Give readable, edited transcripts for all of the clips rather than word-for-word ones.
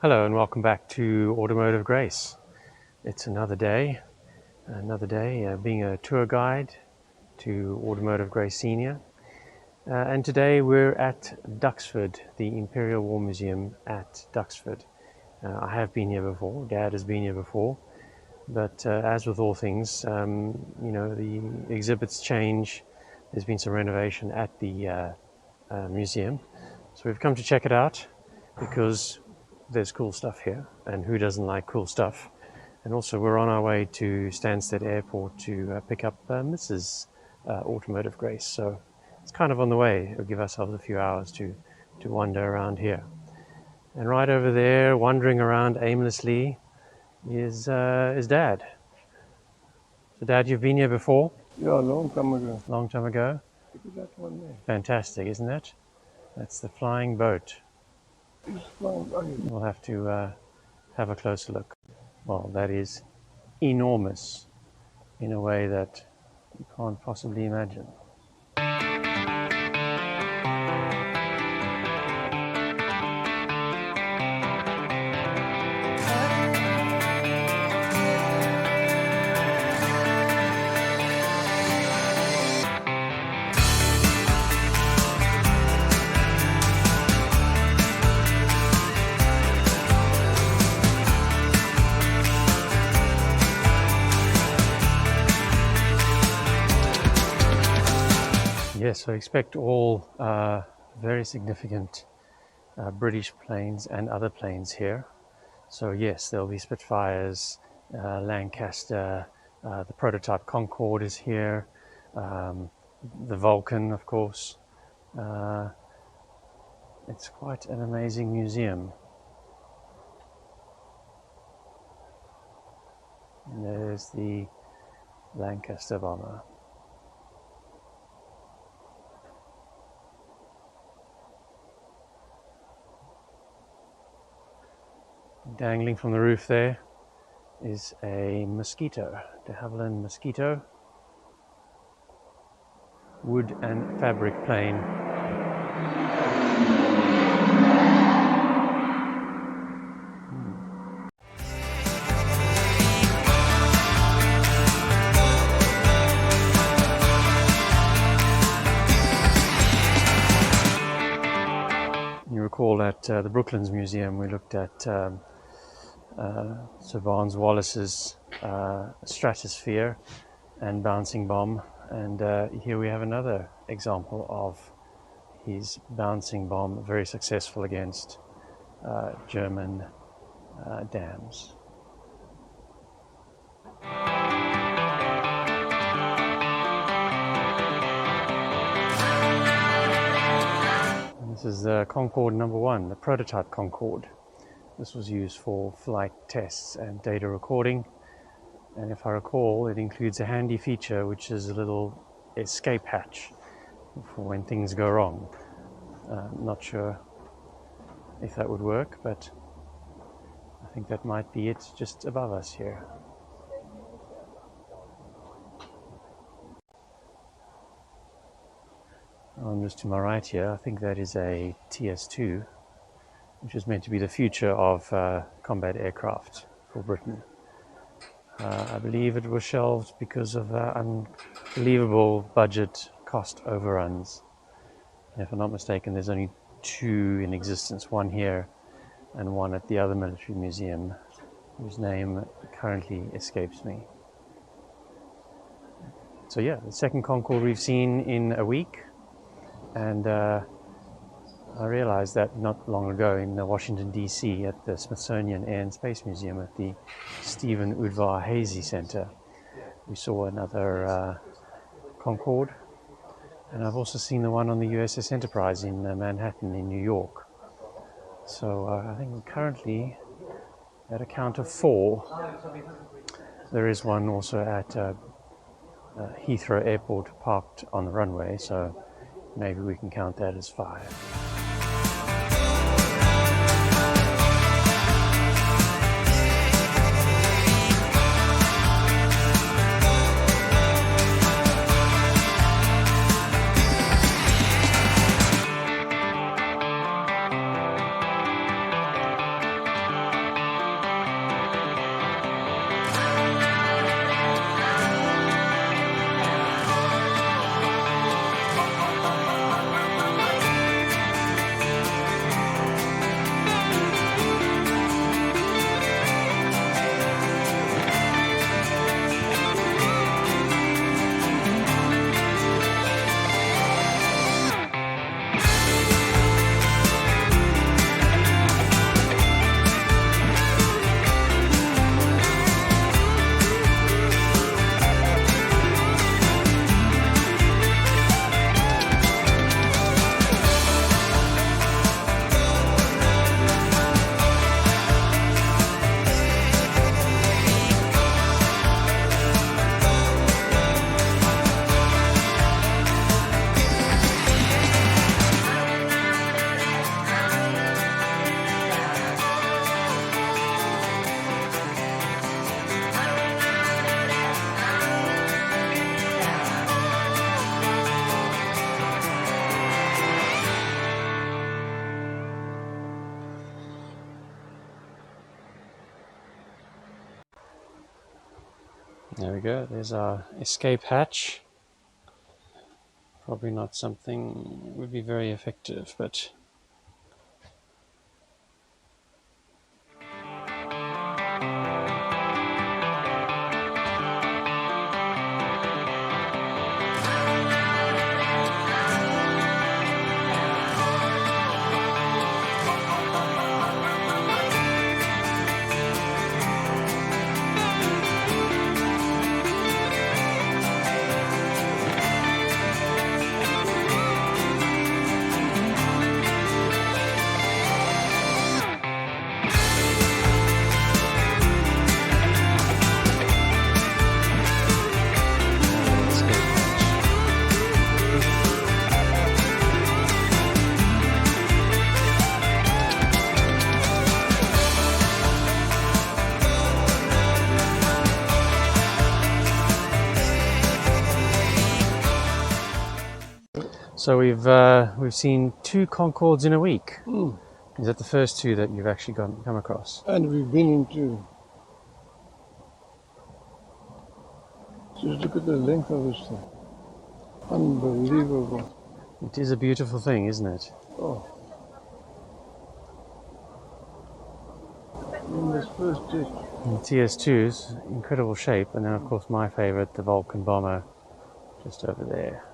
Hello and welcome back to Automotive Grace. It's another day being a tour guide to Automotive Grace Senior. And today we're at Duxford, the Imperial War Museum at Duxford. I have been here before, Dad has been here before, but as with all things, the exhibits change. There's been some renovation at the museum. So we've come to check it out because there's cool stuff here, and who doesn't like cool stuff? And also we're on our way to Stansted Airport to pick up Mrs. Automotive Grace, so it's kind of on the way. It'll give ourselves a few hours to wander around here. And right over there, wandering around aimlessly, is Dad. So Dad, you've been here before? Yeah, a long time ago. Long time ago? Look at that one there. Fantastic, isn't it? That's the flying boat. It's flying. We'll have to have a closer look. Well, that is enormous in a way that you can't possibly imagine. Yes, so expect all very significant British planes and other planes here. So yes, there'll be Spitfires, Lancaster, the prototype Concorde is here, the Vulcan, of course. It's quite an amazing museum. And there's the Lancaster bomber. Dangling from the roof there is a Mosquito, de Havilland Mosquito, wood and fabric plane. You recall at the Brooklands Museum we looked at Sir Barnes Wallis's Stratosphere and Bouncing Bomb, and here we have another example of his Bouncing Bomb, very successful against German dams. And this is the Concorde number 1, the prototype Concorde. This was used for flight tests and data recording, and if I recall, it includes a handy feature which is a little escape hatch for when things go wrong. Not sure if that would work, but I think that might be it just above us here. Just to my right here, I think that is a TS2, which is meant to be the future of combat aircraft for Britain. I believe it was shelved because of unbelievable budget cost overruns. And if I'm not mistaken, there's only 2 in existence, one here and one at the other military museum, whose name currently escapes me. So yeah, the second Concorde we've seen in a week, and I realized that not long ago in Washington, D.C. at the Smithsonian Air and Space Museum at the Stephen Udvar Hazy Center, we saw another Concorde. And I've also seen the one on the USS Enterprise in Manhattan in New York. So I think we're currently at a count of 4. There is one also at Heathrow Airport parked on the runway, so maybe we can count that as 5. There we go. There's our escape hatch. Probably not something that would be very effective, but so we've seen 2 Concordes in a week. Mm. Is that the first 2 that you've actually come across? And we've been into. Just look at the length of this thing. Unbelievable. It is a beautiful thing, isn't it? Oh. In this first jet. And TS2's incredible shape, and then of course my favorite, the Vulcan bomber, just over there.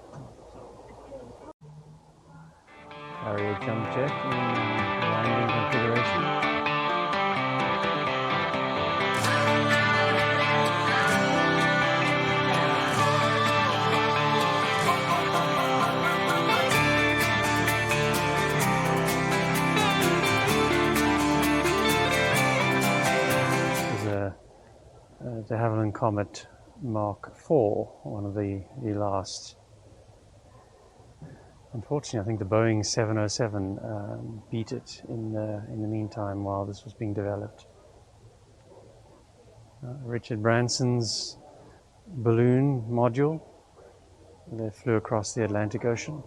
Carrier jump jet in landing configuration. The Havilland Comet Mark IV, one of the last. Unfortunately, I think the Boeing 707 beat it in the meantime while this was being developed. Richard Branson's balloon module that flew across the Atlantic Ocean.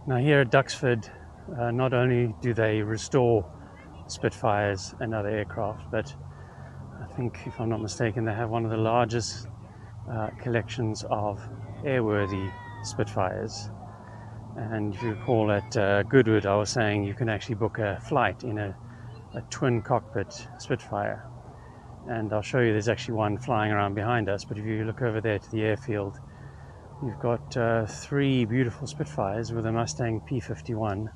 Now here at Duxford, not only do they restore Spitfires and other aircraft, but I think, if I'm not mistaken, they have one of the largest collections of airworthy Spitfires. And if you recall at Goodwood, I was saying you can actually book a flight in a twin cockpit Spitfire. And I'll show you, there's actually one flying around behind us, but if you look over there to the airfield, you've got 3 beautiful Spitfires with a Mustang P51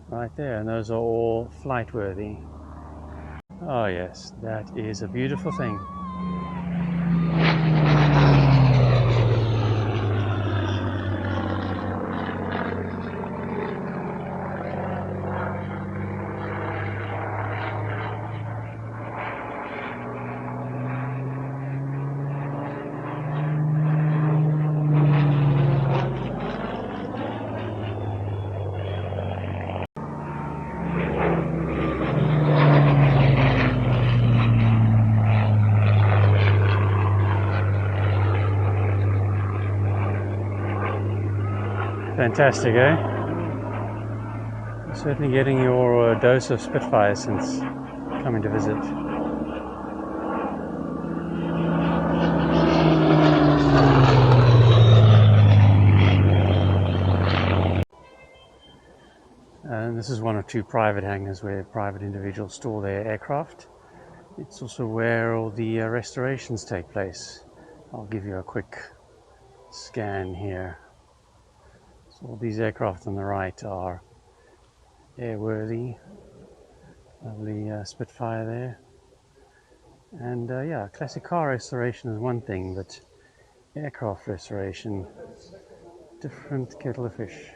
right there, and those are all flight worthy. Oh yes, that is a beautiful thing. Fantastic, eh? You're certainly getting your dose of Spitfire since coming to visit. And this is one of two private hangars where private individuals store their aircraft. It's also where all the restorations take place. I'll give you a quick scan here. So all these aircraft on the right are airworthy. Lovely Spitfire there. And yeah, classic car restoration is one thing, but aircraft restoration, different kettle of fish.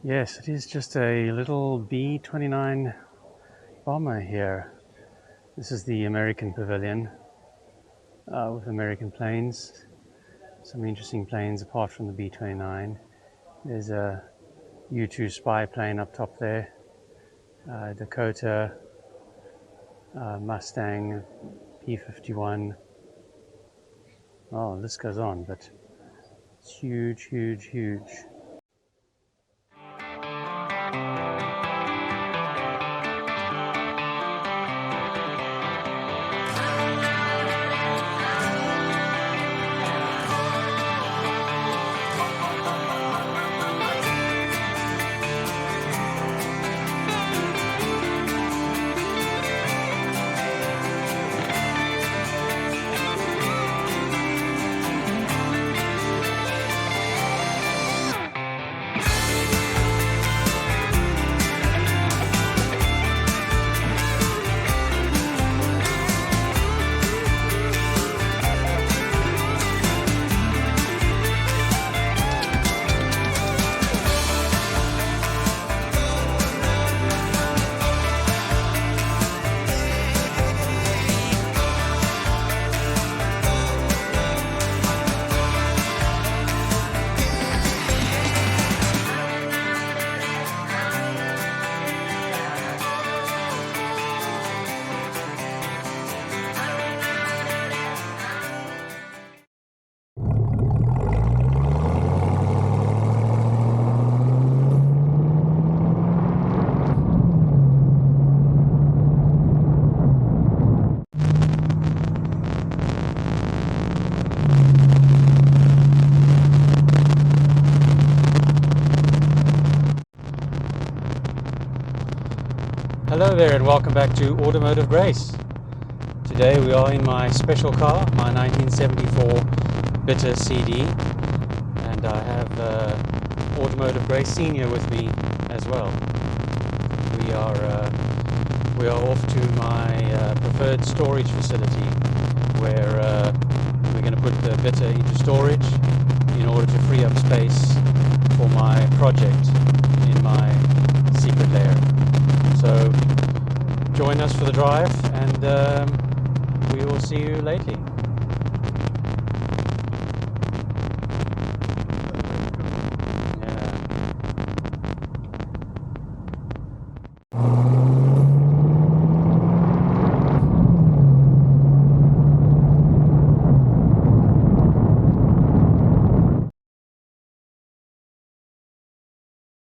Yes, it is just a little B29 bomber here. This is the American pavilion with American planes. Some interesting planes apart from the B29. There's a U2 spy plane up top there. Dakota, Mustang, P51. Oh, the list goes on, but it's huge, huge, huge. Hello there and welcome back to Automotive Grace. Today we are in my special car, my 1974 Bitter CD, and I have Automotive Grace Senior with me as well. We are off to my preferred storage facility where we're going to put the Bitter into storage in order to free up space for my project in my secret lair. So join us for the drive and we will see you lately.